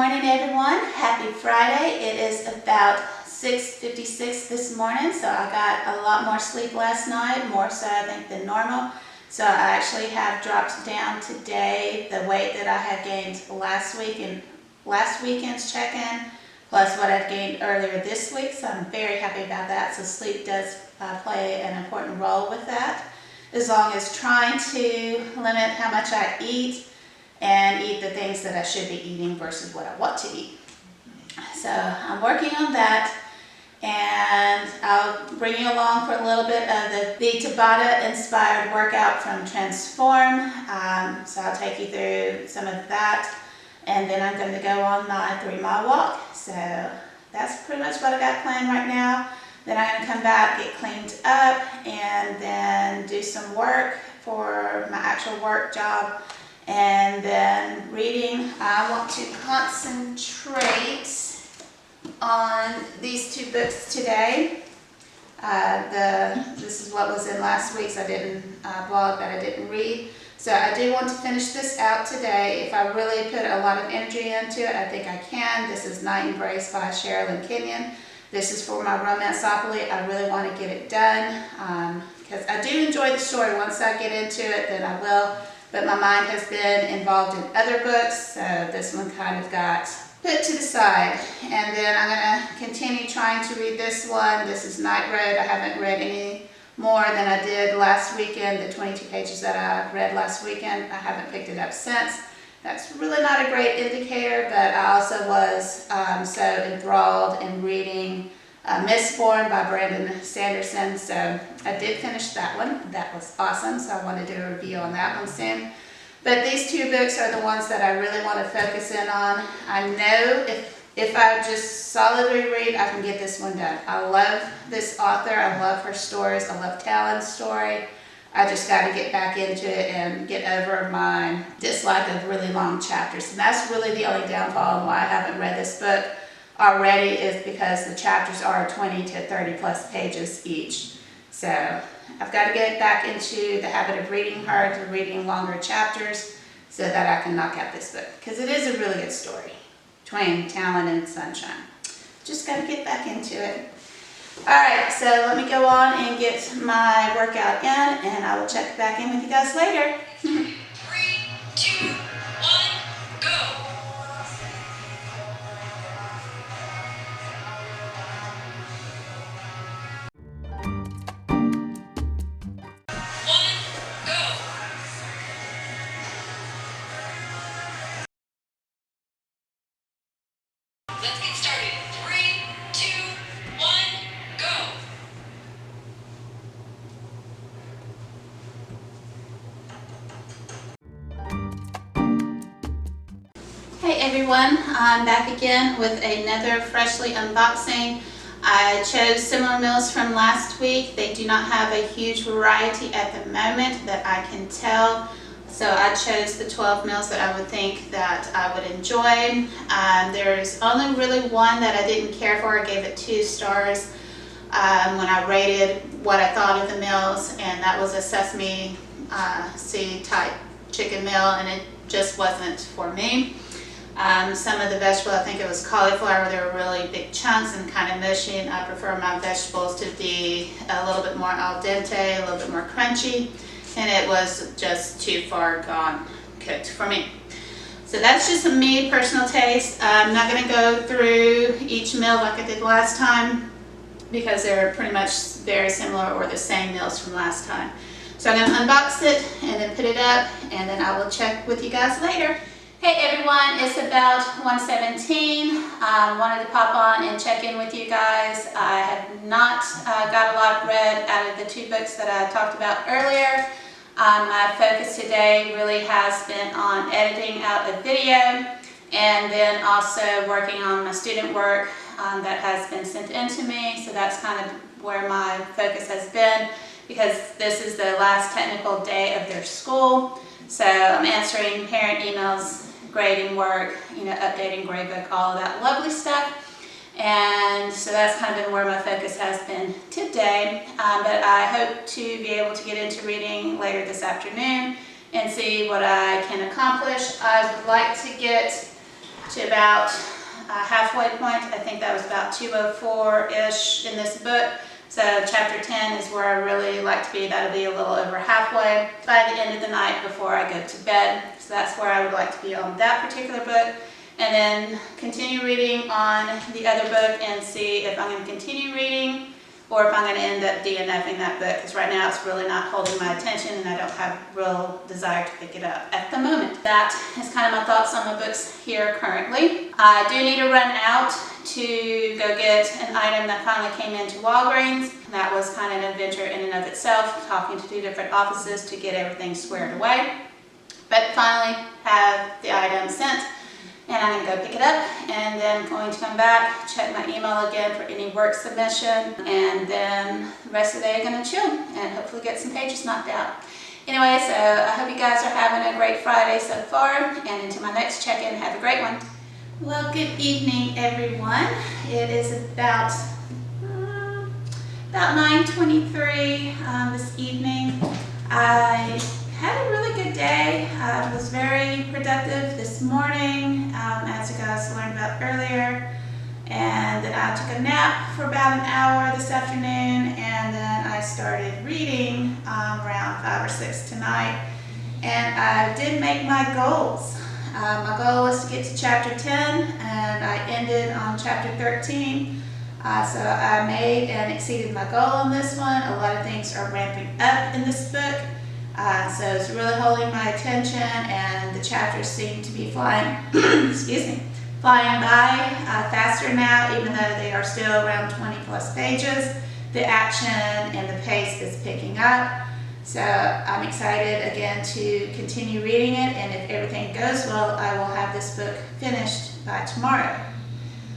morning, everyone. Happy Friday. It is about 6:56 this morning, so I got a lot more sleep last night, more so I think than normal. So I actually have dropped down today the weight that I had gained last week and last weekend's check-in, plus what I've gained earlier this week, so I'm very happy about that. So sleep does play an important role with that, as long as trying to limit how much I eat and eat the things that I should be eating versus what I want to eat. So I'm working on that, and I'll bring you along for a little bit of the Tabata inspired workout from Transform. So I'll take you through some of that, and then I'm going to go on my 3-mile walk. So that's pretty much what I got planned right now. Then I'm going to come back, get cleaned up, and then do some work for my actual work job. And then reading, I want to concentrate on these 2 books today. This is what was in last week's. I didn't blog that I didn't read. So I do want to finish this out today. If I really put a lot of energy into it, I think I can. This is Night Embrace by Sherilyn Kenyon. This is for my Romanceopoly. I really want to get it done because I do enjoy the story. Once I get into it, then I will. But my mind has been involved in other books, so this one kind of got put to the side. And then I'm going to continue trying to read this one. This is Night Road. I haven't read any more than I did last weekend. The 22 pages that I read last weekend, I haven't picked it up since. That's really not a great indicator, but I also was so enthralled in reading Mistborn by Brandon Sanderson, so I did finish that one. That was awesome, so I want to do a review on that one soon. But these 2 books are the ones that I really want to focus in on. I know if I just solidly read, I can get this one done. I love this author. I love her stories. I love Talon's story. I just got to get back into it and get over my dislike of really long chapters. And that's really the only downfall and why I haven't read this book already, is because the chapters are 20 to 30 plus pages each. So I've got to get back into the habit of reading her, to reading longer chapters, so that I can knock out this book, because it is a really good story between Talon and Sunshine. Just got to get back into it. Alright, so let me go on and get my workout in, and I will check back in with you guys later. 3, 2, 1, go! Let's get started. 3, 2, 1, go! Hey everyone, I'm back again with another freshly unboxing. I chose similar meals from last week. They do not have a huge variety at the moment that I can tell. So I chose the 12 meals that I would think that I would enjoy. There's only really one that I didn't care for. I gave it 2 stars when I rated what I thought of the meals, and that was a sesame seed type chicken meal, and it just wasn't for me. Some of the vegetables, I think it was cauliflower, they were really big chunks and kind of mushy, and I prefer my vegetables to be a little bit more al dente, a little bit more crunchy, and it was just too far gone cooked for me. So that's just a me personal taste. I'm not going to go through each meal like I did last time, because they're pretty much very similar or the same meals from last time. So I'm going to unbox it and then put it up, and then I will check with you guys later. Hey everyone, it's about 1:17. Wanted to pop on and check in with you guys. I have not got a lot read out of the 2 books that I talked about earlier. My focus today really has been on editing out a video, and then also working on my student work that has been sent in to me. So that's kind of where my focus has been, because this is the last technical day of their school. So I'm answering parent emails, grading work, updating gradebook, all of that lovely stuff. And so that's kind of where my focus has been today. But I hope to be able to get into reading later this afternoon and see what I can accomplish. I would like to get to about halfway point. I think that was about 204-ish in this book. So chapter 10 is where I really like to be. That'll be a little over halfway by the end of the night before I go to bed. So that's where I would like to be on that particular book. And then continue reading on the other book and see if I'm going to continue reading or if I'm going to end up DNFing that book, because right now it's really not holding my attention and I don't have real desire to pick it up at the moment. That is kind of my thoughts on my books here currently. I do need to run out to go get an item that finally came into Walgreens. That was kind of an adventure in and of itself, talking to 2 different offices to get everything squared away. But finally have the item sent. And I'm going to go pick it up, and then I'm going to come back, check my email again for any work submission, and then the rest of the day I'm going to chill and hopefully get some pages knocked out. Anyway, so I hope you guys are having a great Friday so far, and until my next check-in, have a great one. Well, good evening, everyone. It is about 9:23 this evening. I had a really good day. I was very productive this morning, as you guys learned about earlier. And then I took a nap for about an hour this afternoon, and then I started reading around 5 or 6 tonight. And I did make my goals. My goal was to get to chapter 10, and I ended on chapter 13. So I made and exceeded my goal on this one. A lot of things are ramping up in this book. So it's really holding my attention, and the chapters seem to be flying, flying by faster now, even though they are still around 20 plus pages. The action and the pace is picking up. So I'm excited again to continue reading it, and if everything goes well, I will have this book finished by tomorrow.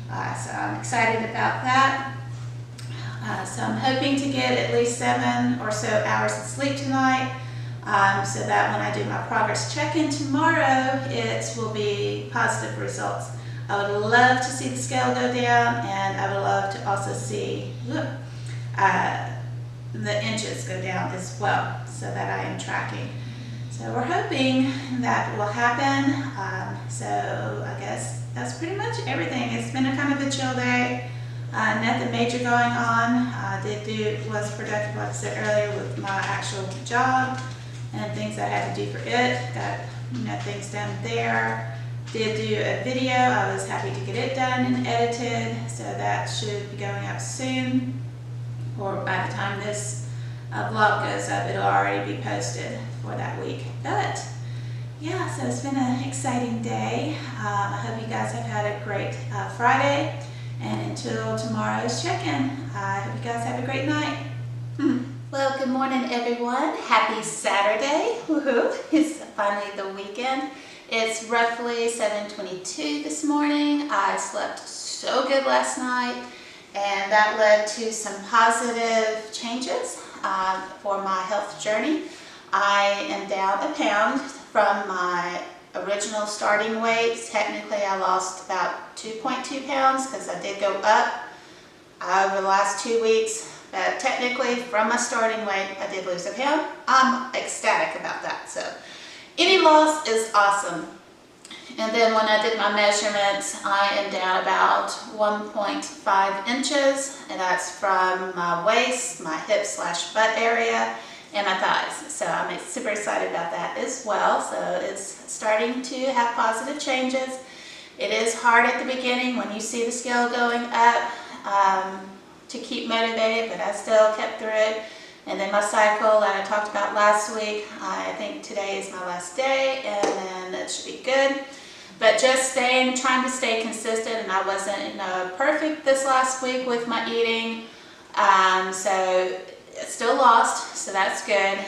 So I'm excited about that. So I'm hoping to get at least 7 or so hours of sleep tonight. So that when I do my progress check-in tomorrow, it will be positive results. I would love to see the scale go down, and I would love to also see the inches go down as well, so that I am tracking. So we're hoping that will happen. So I guess that's pretty much everything. It's been a kind of a chill day. Nothing major going on. Was productive, like I said earlier, with my actual job and things I had to do for it. Got things done there. Did do a video. I was happy to get it done and edited, so that should be going up soon, or by the time this vlog goes up, it'll already be posted for that week. But yeah, so it's been an exciting day. I hope you guys have had a great Friday, and until tomorrow's check-in, I hope you guys have a great night. Well, good morning, everyone. Happy Saturday. Woohoo! It's finally the weekend. It's roughly 7:22 this morning. I slept so good last night, and that led to some positive changes for my health journey. I am down a pound from my original starting weight. Technically, I lost about 2.2 pounds because I did go up over the last 2 weeks. But technically, from my starting weight, I did lose a pound. I'm ecstatic about that. So any loss is awesome. And then when I did my measurements, I am down about 1.5 inches, and that's from my waist, my hip/butt area, and my thighs. So I'm super excited about that as well. So it's starting to have positive changes. It is hard at the beginning when you see the scale going up to keep motivated, but I still kept through it. And then my cycle that I talked about last week, I think today is my last day, and then it should be good. But just trying to stay consistent, and I wasn't perfect this last week with my eating, so still lost, so that's good.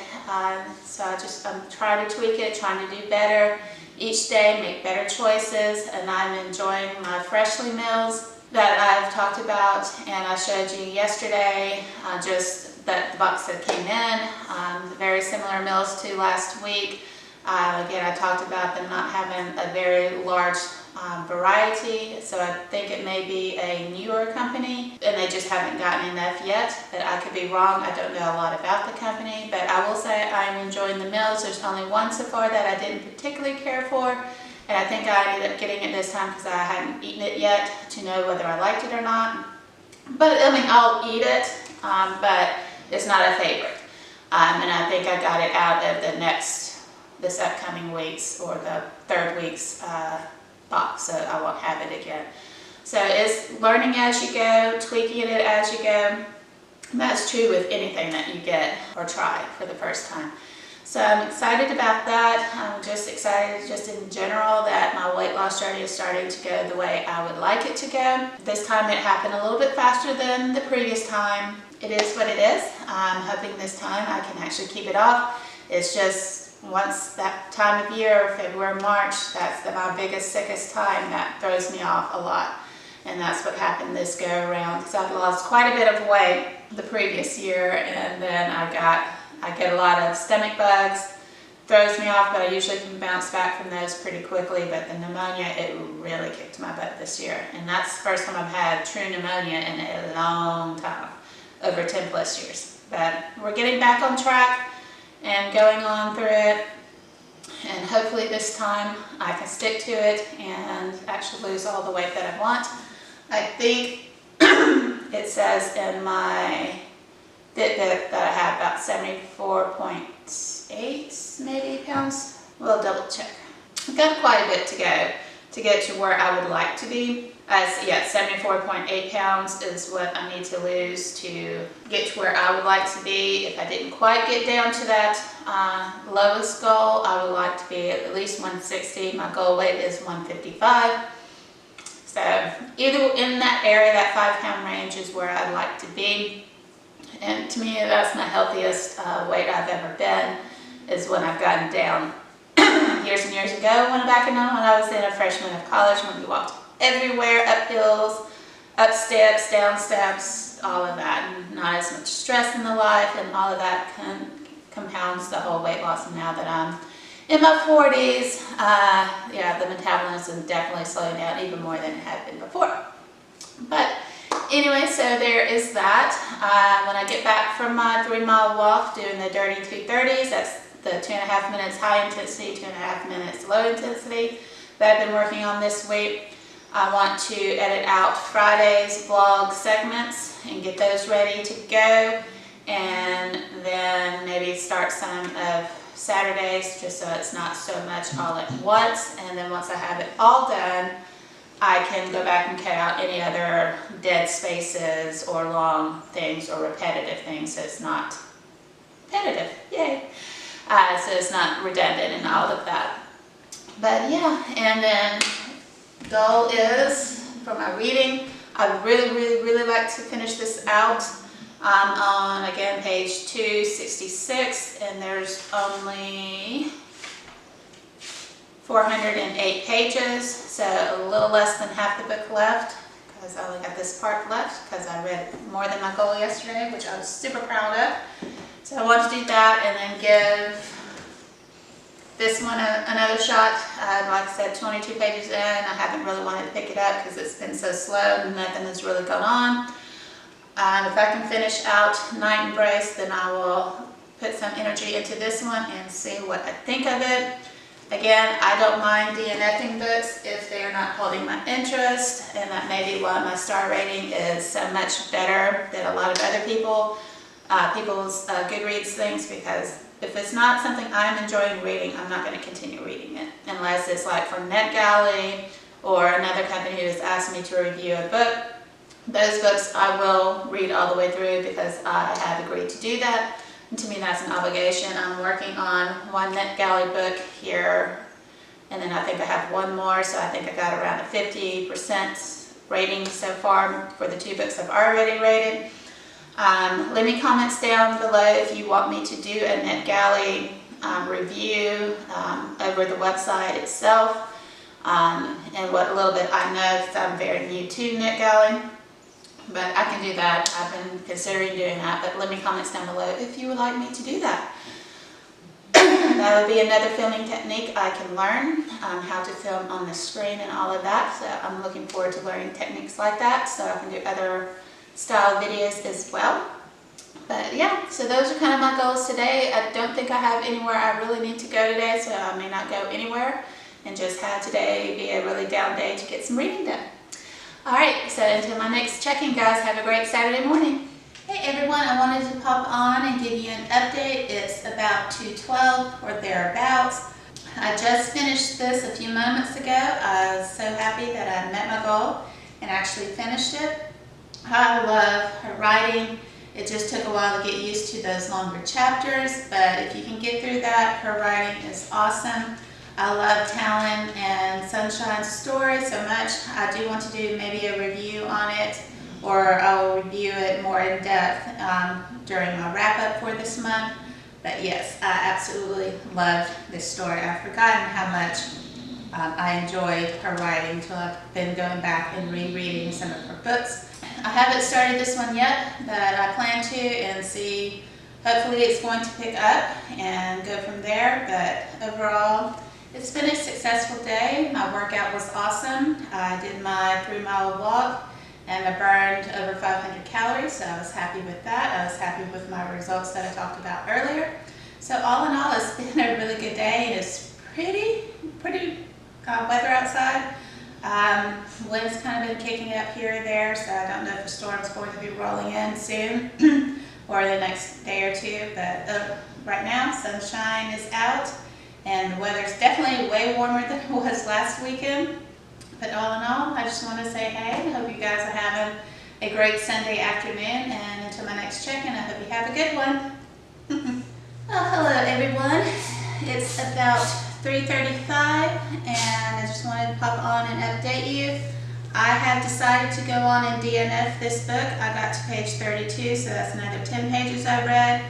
So I'm trying to tweak it, trying to do better each day, make better choices, and I'm enjoying my freshly meals that I've talked about, and I showed you yesterday, just the box that came in, very similar meals to last week. Again, I talked about them not having a very large variety, so I think it may be a newer company, and they just haven't gotten enough yet, but I could be wrong. I don't know a lot about the company, but I will say I'm enjoying the meals. There's only one so far that I didn't particularly care for, And I think I ended up getting it this time because I hadn't eaten it yet to know whether I liked it or not. But I mean, I'll eat it, but it's not a favorite. And I think I got it out of this upcoming week's or the third week's box, so I won't have it again. So it's learning as you go, tweaking it as you go. And that's true with anything that you get or try for the first time. So I'm excited about that. I'm just excited just in general that my weight loss journey is starting to go the way I would like it to go. This time it happened a little bit faster than the previous time. It is what it is. I'm hoping this time I can actually keep it off. It's just once that time of year, February, March, that's my biggest, sickest time. That throws me off a lot. And that's what happened this go around because I've lost quite a bit of weight the previous year, and then I get a lot of stomach bugs, throws me off, but I usually can bounce back from those pretty quickly. But the pneumonia, it really kicked my butt this year. And that's the first time I've had true pneumonia in a long time, over 10 plus years. But we're getting back on track and going on through it. And hopefully this time I can stick to it and actually lose all the weight that I want. I think it says in my Fitbit that I have about 74.8 maybe pounds. We'll double check. I've got quite a bit to go to get to where I would like to be. Yeah, 74.8 pounds is what I need to lose to get to where I would like to be. If I didn't quite get down to that lowest goal, I would like to be at least 160. My goal weight is 155. So either in that area, that 5-pound range is where I'd like to be. And to me, that's my healthiest weight I've ever been, is when I've gotten down. Years and years ago, when I was in a freshman of college, when we walked everywhere, up hills, up steps, down steps, all of that, and not as much stress in the life, and all of that compounds the whole weight loss. And now that I'm in my 40s, yeah, the metabolism is definitely slowing down even more than it had been before. But anyway, so there is that. When I get back from my 3-mile walk doing the dirty 230s, that's the 2.5 minutes high intensity, 2.5 minutes low intensity that I've been working on this week. I want to edit out Friday's vlog segments and get those ready to go, and then maybe start some of Saturdays just so it's not so much all at once. And then once I have it all done, I can go back and cut out any other dead spaces or long things or repetitive things, so it's not repetitive, yay! So it's not redundant and all of that. But yeah, and then goal is for my reading, I'd really like to finish this out. I'm on, again, page 266, and there's only 408 pages, so a little less than half the book left, because I only got this part left, because I read more than my goal yesterday, which I was super proud of. So I want to do that and then give this one another shot. Like I said, 22 pages in. I haven't really wanted to pick it up because it's been so slow and nothing has really gone on. If I can finish out Night Embrace, then I will put some energy into this one and see what I think of it. Again, I don't mind DNFing books if they're not holding my interest, and that may be why my star rating is so much better than a lot of other people's Goodreads things, because if it's not something I'm enjoying reading, I'm not going to continue reading it, unless it's like from NetGalley or another company who has asked me to review a book. Those books I will read all the way through because I have agreed to do that. And to me, that's an obligation. I'm working on one NetGalley book here, and then I think I have one more, so I think I got around a 50% rating so far for the 2 books I've already rated. Leave me comments down below if you want me to do a NetGalley review over the website itself, and what little bit I know, because I'm very new to NetGalley. But I can do that. I've been considering doing that, but leave me comments down below if you would like me to do that. That would be another filming technique I can learn, how to film on the screen and all of that. So I'm looking forward to learning techniques like that so I can do other style videos as well. But yeah, so those are kind of my goals today. I don't think I have anywhere I really need to go today, so I may not go anywhere. and just have today be a really down day to get some reading done. All right, so until my next check-in, guys, have a great Saturday morning. Hey everyone, I wanted to pop on and give you an update. It's about 2:12 or thereabouts. I just finished this a few moments ago. I was so happy that I met my goal and actually finished it. I love her writing. It just took a while to get used to those longer chapters, but if you can get through that, her writing is awesome. I love Talon and Sunshine's story so much. I do want to do maybe a review on it, or I'll review it more in depth during my wrap up for this month. But yes, I absolutely loved this story. I've forgotten how much I enjoyed her writing until I've been going back and rereading some of her books. I haven't started this one yet, but I plan to and see. Hopefully it's going to pick up and go from there. But overall, it's been a successful day. My workout was awesome. I did my 3-mile walk and I burned over 500 calories, so I was happy with that. I was happy with my results that I talked about earlier. So all in all, it's been a really good day. It's pretty weather outside. Wind's kind of been kicking up here or there, so I don't know if the storm's going to be rolling in soon or the next day or two, but right now sunshine is out and the weather's definitely way warmer than it was last weekend. But all in all, I just want to say hey, I hope you guys are having a great Sunday afternoon, and until my next check-in, I hope you have a good one. Well, hello everyone. It's about 3:35 and I just wanted to pop on and update you. I have decided to go on and DNF this book. I got to page 32, so that's another 10 pages I read,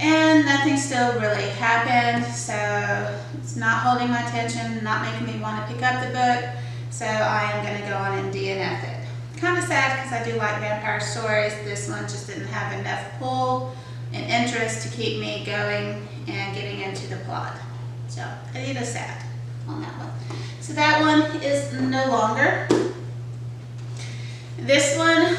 and nothing still really happened, so it's not holding my attention, not making me want to pick up the book, so I am going to go on and DNF it. Kind of sad because I do like vampire stories. This one just didn't have enough pull and interest to keep me going and getting into the plot. So a little sad on that one. So that one is no longer. This one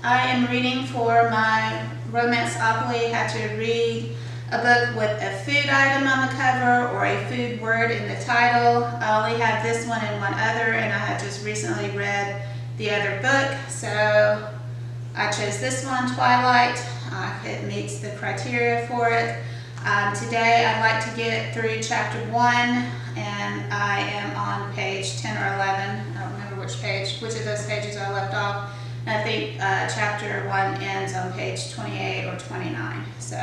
I am reading for my Romance-opoly. I had to read a book with a food item on the cover or a food word in the title. I only have this one and one other, and I had just recently read the other book, so I chose this one, Twilight. It meets the criteria for it. Today I'd like to get through chapter 1, and I am on page 10 or 11. I don't remember which of those pages I left off. And I think chapter 1 ends on page 28 or 29. So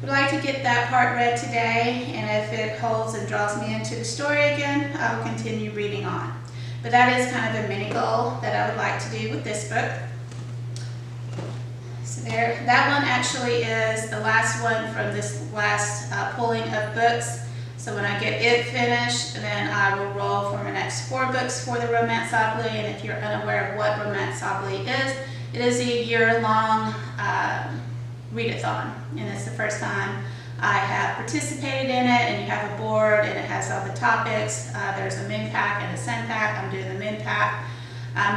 I'd like to get that part read today, and if it holds and draws me into the story again, I'll continue reading on. But that is kind of a mini goal that I would like to do with this book. So there, that one actually is the last one from this last pulling of books. So when I get it finished, then I will roll for my next 4 books for the Romance-opoly. And if you're unaware of what Romance-opoly is, it is a year-long readathon, and it's the first time I have participated in it. And you have a board, and it has all the topics. There's a moon pack and a sun pack. I'm doing the moon pack.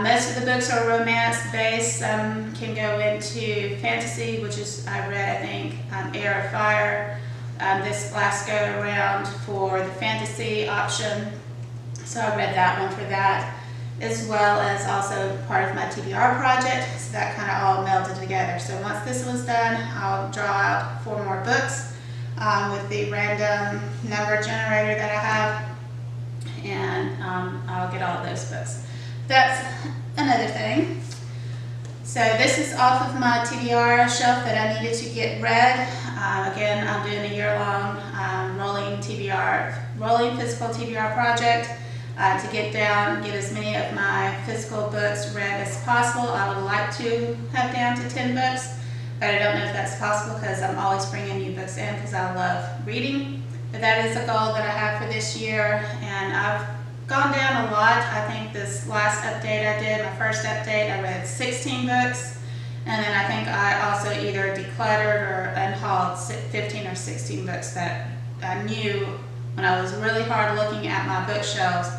Most of the books are romance-based. Some can go into fantasy, which is, I read, I think, Air of Fire. This last go around for the fantasy option, so I read that one for that, as well as also part of my TBR project, so that kind of all melded together. So once this was done, I'll draw out 4 more books with the random number generator that I have, and I'll get all of those books. That's another thing. So this is off of my TBR shelf that I needed to get read. Again, I'm doing a year-long rolling physical TBR project to get as many of my physical books read as possible. I would like to have down to 10 books, but I don't know if that's possible because I'm always bringing new books in because I love reading. But that is a goal that I have for this year, and I've gone down a lot. I think this last update I did, my first update, I read 16 books. And then I think I also either decluttered or unhauled 15 or 16 books that I knew when I was really hard looking at my bookshelves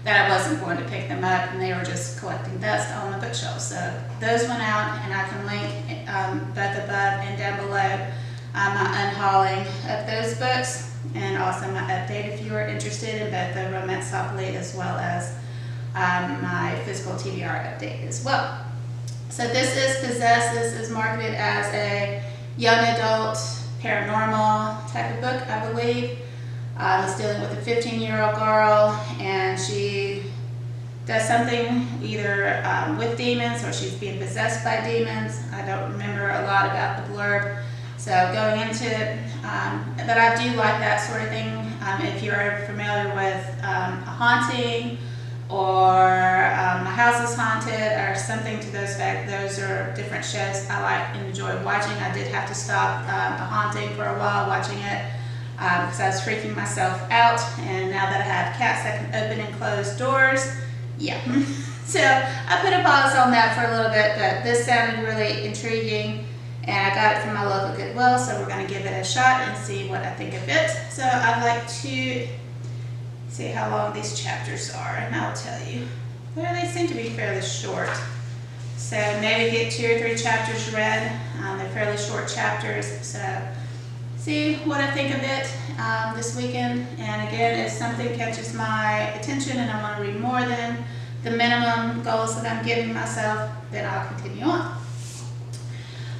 that I wasn't going to pick them up, and they were just collecting dust on the bookshelves. So those went out, and I can link both above and down below my unhauling of those books, and also my update if you are interested in both the Romanceopoly as well as my physical TBR update as well. So this is Possessed. This is marketed as a young adult paranormal type of book, I believe. It's dealing with a 15-year-old girl, and she does something either with demons or she's being possessed by demons. I don't remember a lot about the blurb, so going into it, but I do like that sort of thing. If you're familiar with a haunting or My House is Haunted or something to those effect, those are different shows I like and enjoy watching. I did have to stop A Haunting for a while watching it because I was freaking myself out, and now that I have cats that can open and close doors, yeah. So I put a pause on that for a little bit, but this sounded really intriguing, and I got it from my local Goodwill, so we're going to give it a shot and see what I think of it. So I'd like to see how long these chapters are, and I'll tell you. Well, they seem to be fairly short, so maybe get 2 or 3 chapters read. They're fairly short chapters, so see what I think of it this weekend. And again, if something catches my attention and I want to read more than the minimum goals that I'm giving myself, then I'll continue on.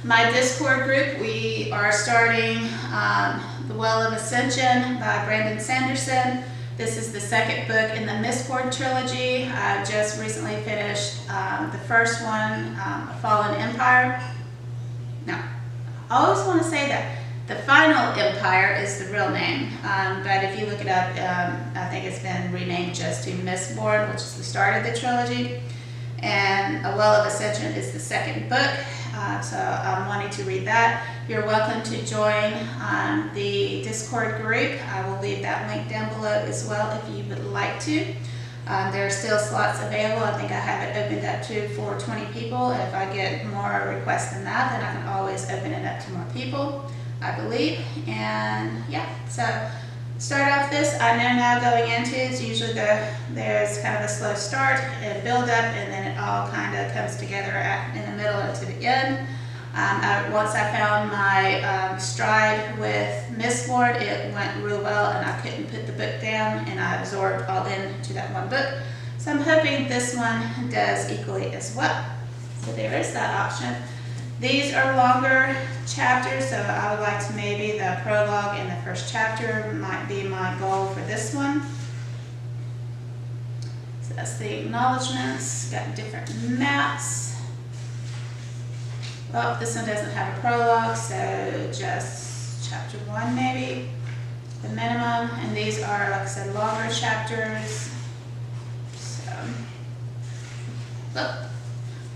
My Discord group, we are starting The Well of Ascension by Brandon Sanderson. This is the second book in the Mistborn trilogy. I just recently finished the first one, Fallen Empire. No, I always want to say that. The Final Empire is the real name, but if you look it up, I think it's been renamed just to Mistborn, which is the start of the trilogy. And A Well of Ascension is the second book, so I'm wanting to read that. You're welcome to join the Discord group. I will leave that link down below as well if you would like to. There are still slots available. I think I have it opened up to for 20 people. If I get more requests than that, then I can always open it up to more people, I believe. And yeah, so start off this, I know now going into it's usually there's kind of a slow start and build up, and then it all kind of comes together in the middle and to the end. Once I found my stride with Mistborn, it went real well, and I couldn't put the book down, and I absorbed all into that one book. So I'm hoping this one does equally as well. So there is that option. These are longer chapters, so I would like to maybe the prologue and the first chapter might be my goal for this one. So that's the acknowledgements, got different maps. Well, this one doesn't have a prologue, so just chapter 1 maybe, the minimum. And these are, like I said, longer chapters. So, well,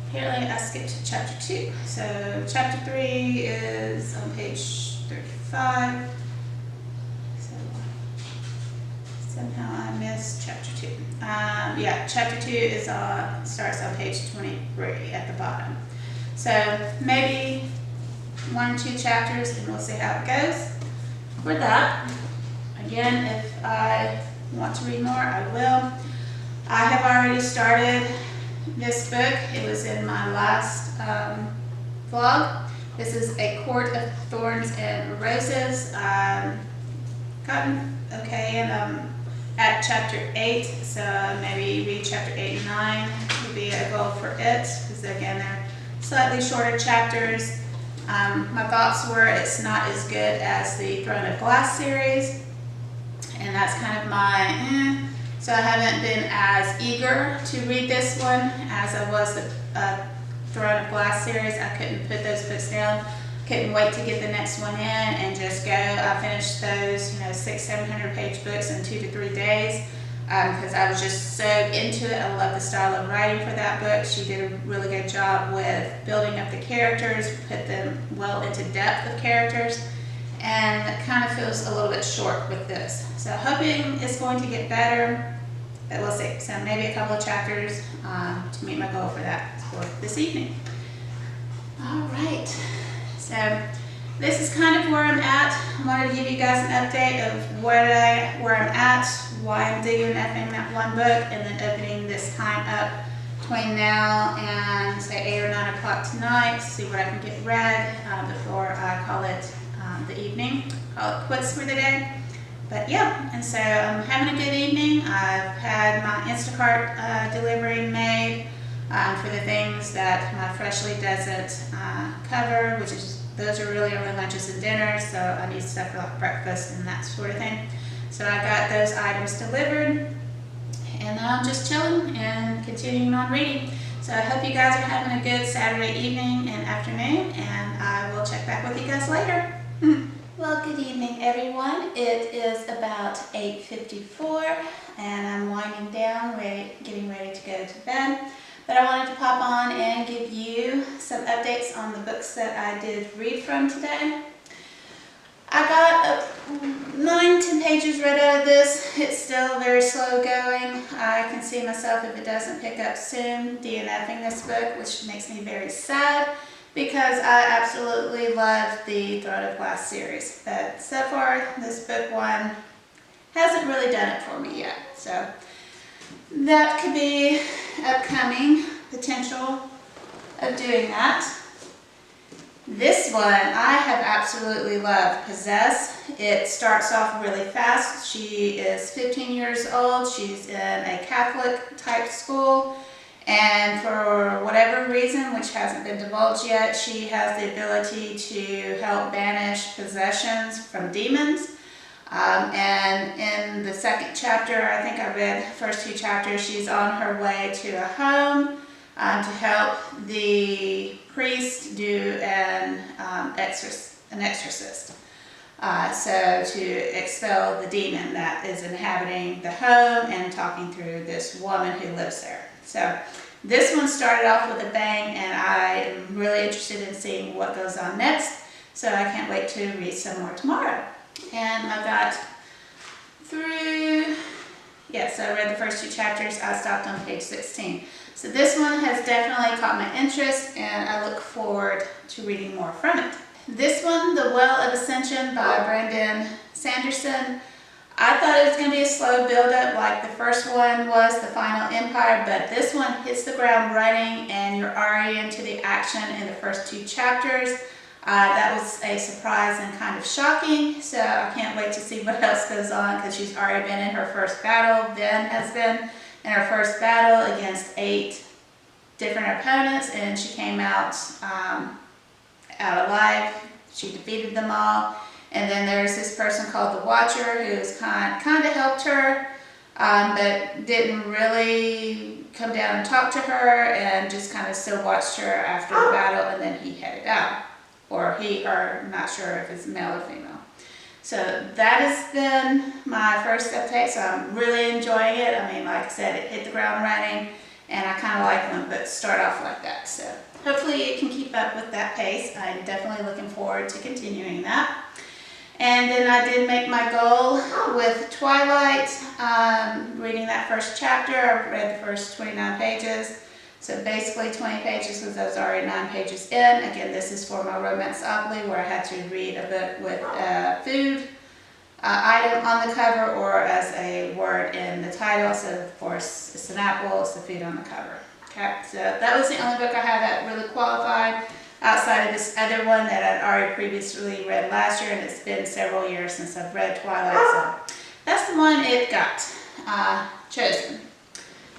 apparently I skipped chapter 2. So chapter 3 is on page 35. So somehow I missed chapter 2. Yeah, chapter 2 is starts on page 23 at the bottom. So maybe 1 or 2 chapters, and we'll see how it goes. For that, again, if I want to read more, I will. I have already started this book. It was in my last vlog. This is A Court of Thorns and Roses. Gotten okay, and I'm at chapter 8, so maybe read chapter 8 and 9 would be a goal for it, because again, they're slightly shorter chapters. My thoughts were it's not as good as the Throne of Glass series, and that's kind of my so I haven't been as eager to read this one as I was the Throne of Glass series. I couldn't put those books down. Couldn't wait to get the next one in and just go. I finished those, 600-700 page books in 2 to 3 days because I was just so into it. I love the style of writing for that book. She did a really good job with building up the characters, put them well into depth of characters, and it kind of feels a little bit short with this. So hoping it's going to get better, but we'll see. So maybe a couple of chapters to meet my goal for that for this evening. All right. So this is kind of where I'm at. I wanted to give you guys an update of where I'm at, why I'm digging that one book, and then opening this time up between now and say 8 or 9 o'clock tonight to see what I can get read before I call it the evening, call it quits for the day. But yeah, and so I'm having a good evening. I've had my Instacart delivery made for the things that my Freshly doesn't cover, which is, those are really only lunches and dinners, so I need stuff for like breakfast and that sort of thing. So I got those items delivered, and now I'm just chilling and continuing on reading. So I hope you guys are having a good Saturday evening and afternoon, and I will check back with you guys later. Well, good evening, everyone. It is about 8:54, and I'm winding down, getting ready to go to bed. But I wanted to pop on and give you some updates on the books that I did read from today. I got 9-10 pages read out of this. It's still very slow going. I can see myself, if it doesn't pick up soon, DNFing this book, which makes me very sad, because I absolutely love the Throne of Glass series. But so far, this book one hasn't really done it for me yet. So that could be upcoming potential of doing that. This one I have absolutely loved, Possess. It starts off really fast. She is 15 years old. She's in a Catholic type school. And for whatever reason, which hasn't been divulged yet, she has the ability to help banish possessions from demons. And in the second chapter, I think I read the first 2 chapters, she's on her way to a home to help the priest do an exorcist. So to expel the demon that is inhabiting the home and talking through this woman who lives there. So this one started off with a bang, and I am really interested in seeing what goes on next. So I can't wait to read some more tomorrow. And I got through, so I read the first 2 chapters. I stopped on page 16. So this one has definitely caught my interest, and I look forward to reading more from it. This one, The Well of Ascension by Brandon Sanderson. I thought it was going to be a slow build-up like the first one was, The Final Empire, but this one hits the ground running and you're already into the action in the first 2 chapters. That was a surprise and kind of shocking, so I can't wait to see what else goes on, because she's already been in her first battle. Ben has been in her first battle against 8 different opponents, and she came out alive. She defeated them all. And then there's this person called the Watcher, who's kind of helped her, but didn't really come down and talk to her, and just kind of still watched her after the battle, and then he headed out. Or he, or I'm not sure if it's male or female. So that has been my first update, so I'm really enjoying it. I mean, like I said, it hit the ground running, and I kind of like when books start off like that. So hopefully it can keep up with that pace. I'm definitely looking forward to continuing that. And then I did make my goal with Twilight, reading that first chapter. I read the first 29 pages. So basically 20 pages, because I was already 9 pages in. Again, this is for my Romanceopoly, where I had to read a book with a food item on the cover, or as a word in the title. So of course, it's an apple, it's the food on the cover. Okay, so that was the only book I had that really qualified, outside of this other one that I'd already previously read last year, and it's been several years since I've read Twilight, so that's the one it got chosen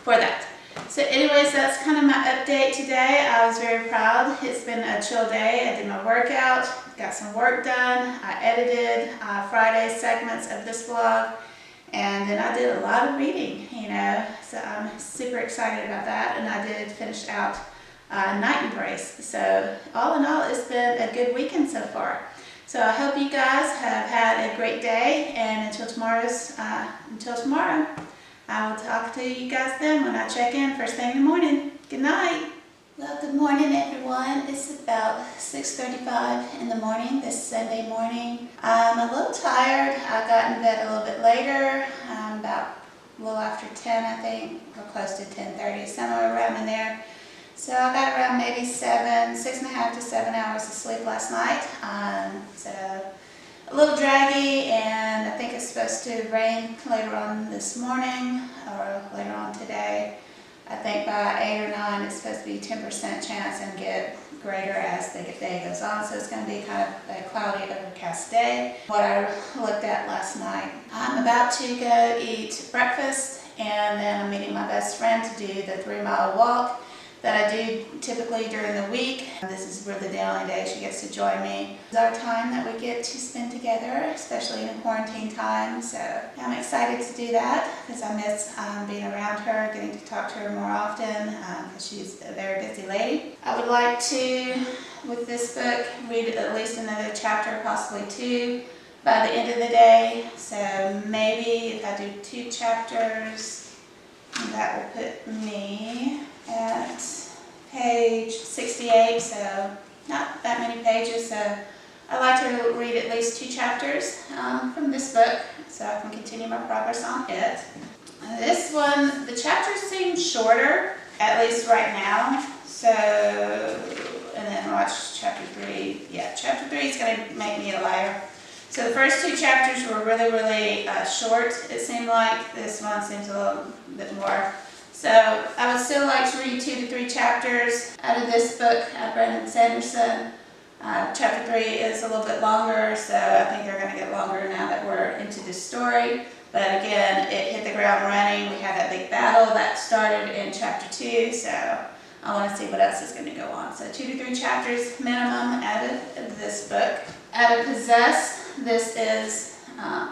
for that. So anyways, that's kind of my update today. I was very proud. It's been a chill day. I did my workout, got some work done. I edited Friday's segments of this vlog, and then I did a lot of reading, so I'm super excited about that. And I did finish out Night Embrace. So all in all, it's been a good weekend so far. So I hope you guys have had a great day, and until tomorrow, I will talk to you guys then when I check in first thing in the morning. Good night. Well, good morning, everyone. It's about 6:35 in the morning this Sunday morning. I'm a little tired. I got in bed a little bit later, about a little after 10, I think, or close to 10:30, somewhere around in there. So I got around maybe 6.5 to 7 hours of sleep last night. So a little draggy, and I think it's supposed to rain later on this morning or later on today. I think by 8 or 9 it's supposed to be 10% chance and get greater as the day goes on. So it's going to be kind of a cloudy, overcast day. What I looked at last night. I'm about to go eat breakfast, and then I'm meeting my best friend to do the 3-mile walk that I do typically during the week. This is really the only day she gets to join me. It's our time that we get to spend together, especially in quarantine time. So I'm excited to do that because I miss being around her, getting to talk to her more often because she's a very busy lady. I would like to, with this book, read at least another chapter, possibly 2, by the end of the day. So maybe if I do 2 chapters, that will put me at page 68, so not that many pages. So I like to read at least 2 chapters from this book so I can continue my progress on it. This one, the chapters seem shorter, at least right now. So, and then watch chapter 3. Yeah, chapter 3 is going to make me a liar. So the first 2 chapters were really short. It seemed like this one seems a little bit more. So I would still like to read 2 to 3 chapters out of this book, Brandon Sanderson. Chapter 3 is a little bit longer, so I think they're going to get longer now that we're into this story. But again, it hit the ground running. We had that big battle that started in chapter 2, so I want to see what else is going to go on. So 2 to 3 chapters minimum out of this book. Out of Possess, this is,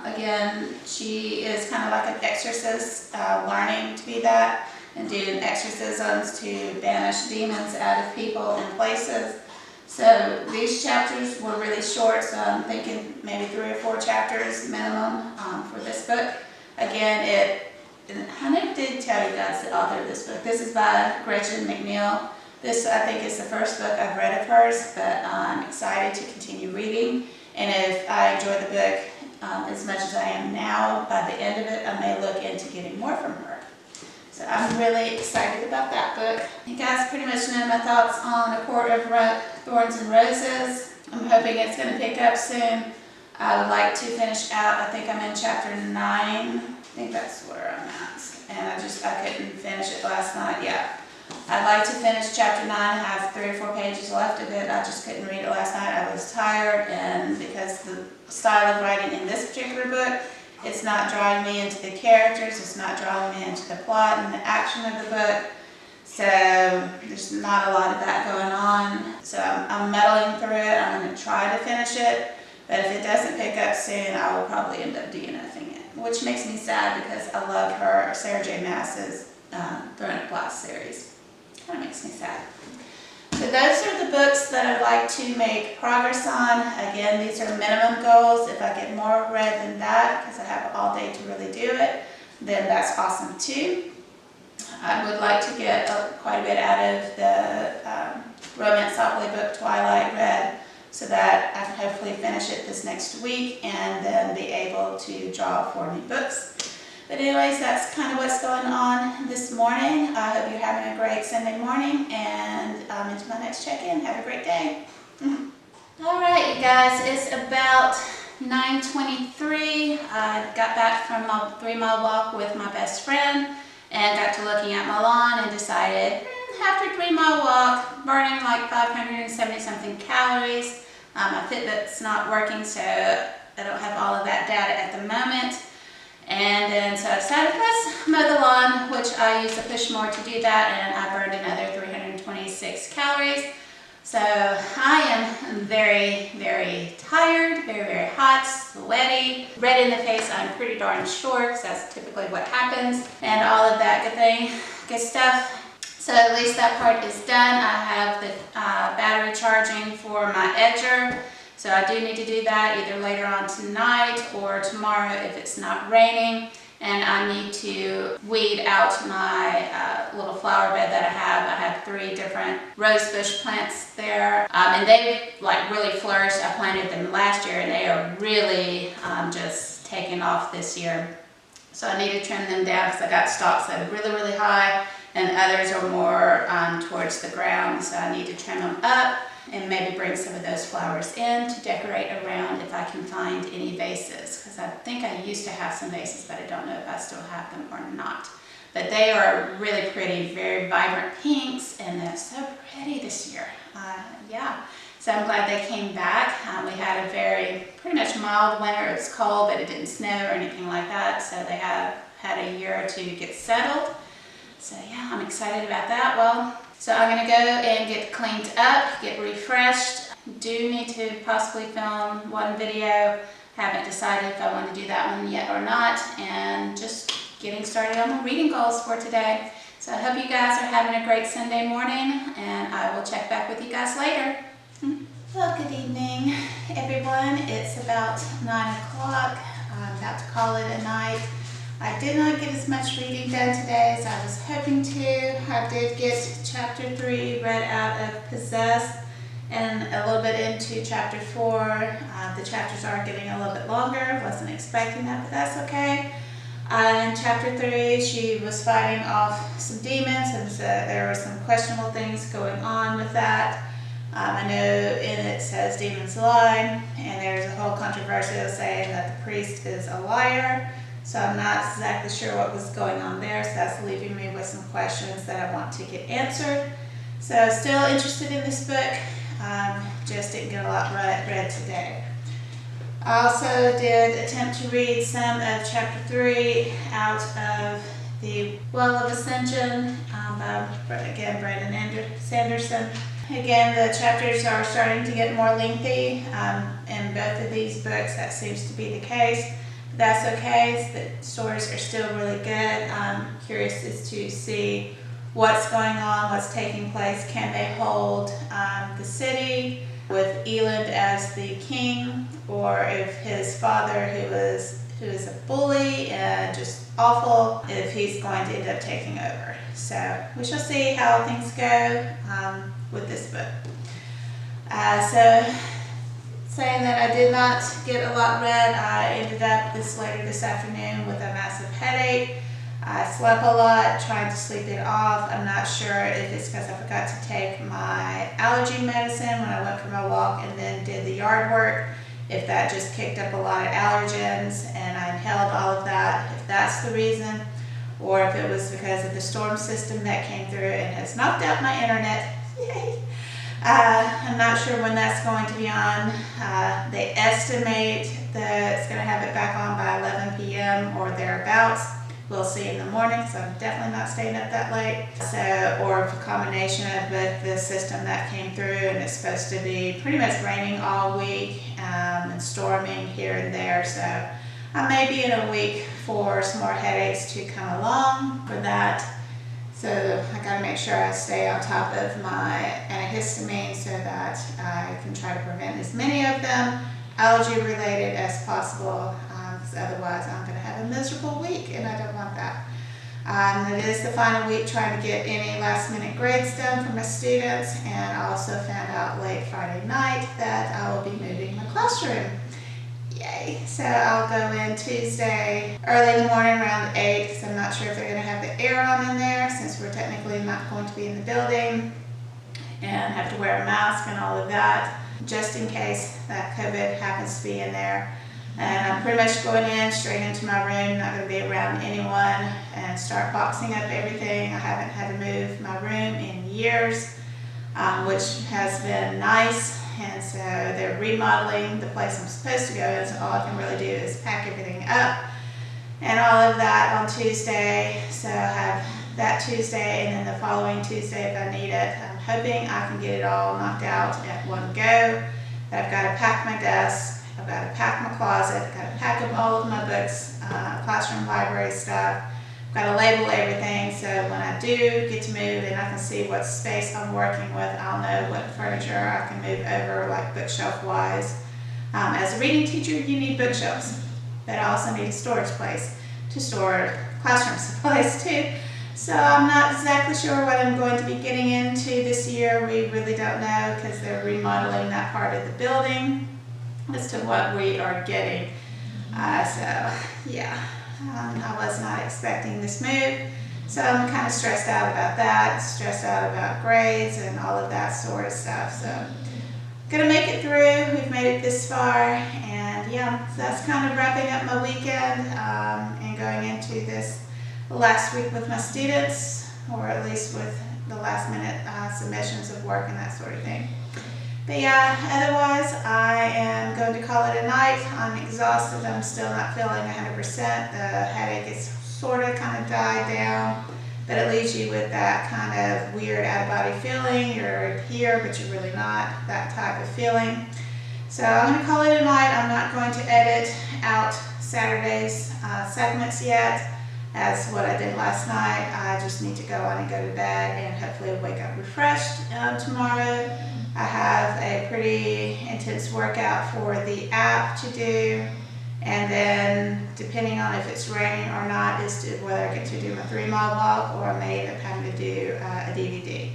again, she is kind of like an exorcist, learning to be that, and doing exorcisms to banish demons out of people and places. So these chapters were really short, so I'm thinking maybe 3 or 4 chapters minimum for this book. Again, I did tell you guys the author of this book. This is by Gretchen McNeil. This, I think, is the first book I've read of hers, but I'm excited to continue reading. And if I enjoy the book as much as I am now, by the end of it, I may look into getting more from her. So I'm really excited about that book. You guys pretty much know my thoughts on A Court of Thorns and Roses. I'm hoping it's going to pick up soon. I would like to finish out, I think I'm in chapter 9. I think that's where I'm at. And I couldn't finish it last night. Yeah. I'd like to finish chapter 9. I have 3 or 4 pages left of it. I just couldn't read it last night. I was tired, and because the style of writing in this particular book, it's not drawing me into the characters, it's not drawing me into the plot and the action of the book. So there's not a lot of that going on. So I'm muddling through it. I'm going to try to finish it, but if it doesn't pick up soon, I will probably end up DNFing it, which makes me sad because I love her, Sarah J. Maas's Throne of Glass series. Kind of makes me sad. So those are the books that I'd like to make progress on. Again, these are minimum goals. If I get more read than that, because I have all day to really do it, then that's awesome too. I would like to get quite a bit out of the Romanceopoly book Twilight read, so that I can hopefully finish it this next week and then be able to draw 4 new books. But anyways, that's kind of what's going on this morning. I hope you're having a great Sunday morning, and into my next check-in. Have a great day. All right, you guys, it's about 9:23. I got back from my 3-mile walk with my best friend and got to looking at my lawn and decided, after a 3-mile walk, burning like 570 something calories. My Fitbit's not working, so I don't have all of that data at the moment. And then so I decided, let's mow the lawn, which I use a push mower to do that, and I burned another 326 calories. So I am very, very tired, very, very hot, sweaty, red in the face. I'm pretty darn short, because that's typically what happens, and all of that good stuff. So at least that part is done. I have the battery charging for my edger. So I do need to do that either later on tonight or tomorrow if it's not raining. And I need to weed out my little flower bed that I have. I have 3 different rosebush plants there. And they've like really flourished. I planted them last year and they are really just taking off this year. So I need to trim them down because I got stalks that are really, really high and others are more towards the ground. So I need to trim them up and maybe bring some of those flowers in to decorate around if I can find any vases, because I think I used to have some vases, but I don't know if I still have them or not. But they are really pretty, very vibrant pinks, and they're so pretty this year. Yeah, so I'm glad they came back. We had a pretty much mild winter. It was cold, but it didn't snow or anything like that. So they have had a year or two to get settled. So yeah, I'm excited about that. Well, so I'm gonna go and get cleaned up, get refreshed. Do need to possibly film one video. Haven't decided if I want to do that one yet or not. And just getting started on my reading goals for today. So I hope you guys are having a great Sunday morning, and I will check back with you guys later. Well, good evening, everyone. It's about 9 o'clock. I'm about to call it a night. I did not get as much reading done today as I was hoping to. I did get chapter 3 read out of Possessed and a little bit into chapter 4. The chapters are getting a little bit longer. Wasn't expecting that, but that's okay. In chapter 3, she was fighting off some demons, and so there were some questionable things going on with that. I know in it says demons lie, and there's a whole controversy saying that the priest is a liar. So I'm not exactly sure what was going on there, so that's leaving me with some questions that I want to get answered. So still interested in this book, just didn't get a lot read today. I also did attempt to read some of chapter 3 out of the Well of Ascension by, again, Brandon Sanderson. Again, the chapters are starting to get more lengthy in both of these books. That seems to be the case. But that's okay. The stories are still really good. I'm curious as to see what's going on, what's taking place. Can they hold the city with Eland as the king, or if his father, who is a bully and just awful, if he's going to end up taking over. So we shall see how things go with this book. So saying that I did not get a lot read, I ended up later this afternoon with a massive headache. I slept a lot, tried to sleep it off. I'm not sure if it's because I forgot to take my allergy medicine when I went for my walk and then did the yard work. If that just kicked up a lot of allergens and I inhaled all of that, if that's the reason, or if it was because of the storm system that came through and has knocked out my internet. Yay! I'm not sure when that's going to be on. They estimate that it's going to have it back on by 11 p.m. or thereabouts. We'll see in the morning, so I'm definitely not staying up that late. So, or a combination of both the system that came through, and it's supposed to be pretty much raining all week and storming here and there. So I may be in a week for some more headaches to come along for that. So I gotta make sure I stay on top of my antihistamine so that I can try to prevent as many of them allergy related as possible. Otherwise I'm going to have a miserable week, and I don't want that. It is the final week trying to get any last minute grades done for my students, and I also found out late Friday night that I will be moving my classroom. Yay! So I'll go in Tuesday early in the morning around 8 because I'm not sure if they're going to have the air on in there since we're technically not going to be in the building, and have to wear a mask and all of that just in case that COVID happens to be in there. And I'm pretty much going in straight into my room, not going to be around anyone, and start boxing up everything. I haven't had to move my room in years, which has been nice. And so they're remodeling the place I'm supposed to go in, so all I can really do is pack everything up and all of that on Tuesday. So I have that Tuesday, and then the following Tuesday if I need it. I'm hoping I can get it all knocked out at one go. But I've got to pack my desk. I've got to pack my closet, I've got to pack up all of my books, classroom library stuff. I've got to label everything so when I do get to move and I can see what space I'm working with, I'll know what furniture I can move over, like bookshelf wise. As a reading teacher, you need bookshelves, but I also need a storage place to store classroom supplies too. So I'm not exactly sure what I'm going to be getting into this year. We really don't know because they're remodeling that part of the building as to what we are getting. So yeah, I was not expecting this move. So I'm kind of stressed out about that, stressed out about grades and all of that sort of stuff. So gonna make it through. We've made it this far, and yeah, so that's kind of wrapping up my weekend and going into this last week with my students, or at least with the last minute submissions of work and that sort of thing. But yeah, otherwise I am going to call it a night. I'm exhausted. I'm still not feeling 100%. The headache is sort of kind of died down, but it leaves you with that kind of weird out-of-body feeling. You're here, but you're really not, that type of feeling. So I'm going to call it a night. I'm not going to edit out Saturday's segments yet, as what I did last night. I just need to go on and go to bed and hopefully wake up refreshed tomorrow. I have a pretty intense workout for the app to do, and then depending on if it's raining or not is to whether I get to do my 3-mile walk or I may end up having to do a DVD.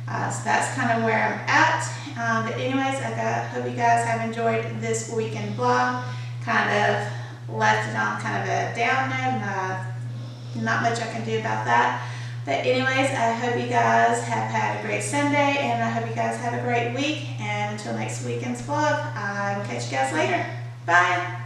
So that's kind of where I'm at. But anyways, I hope you guys have enjoyed this weekend vlog. Kind of left it on kind of a down note. Not much I can do about that. But anyways, I hope you guys have had a great Sunday, and I hope you guys have a great week. And until next weekend's vlog, I will catch you guys later. Bye!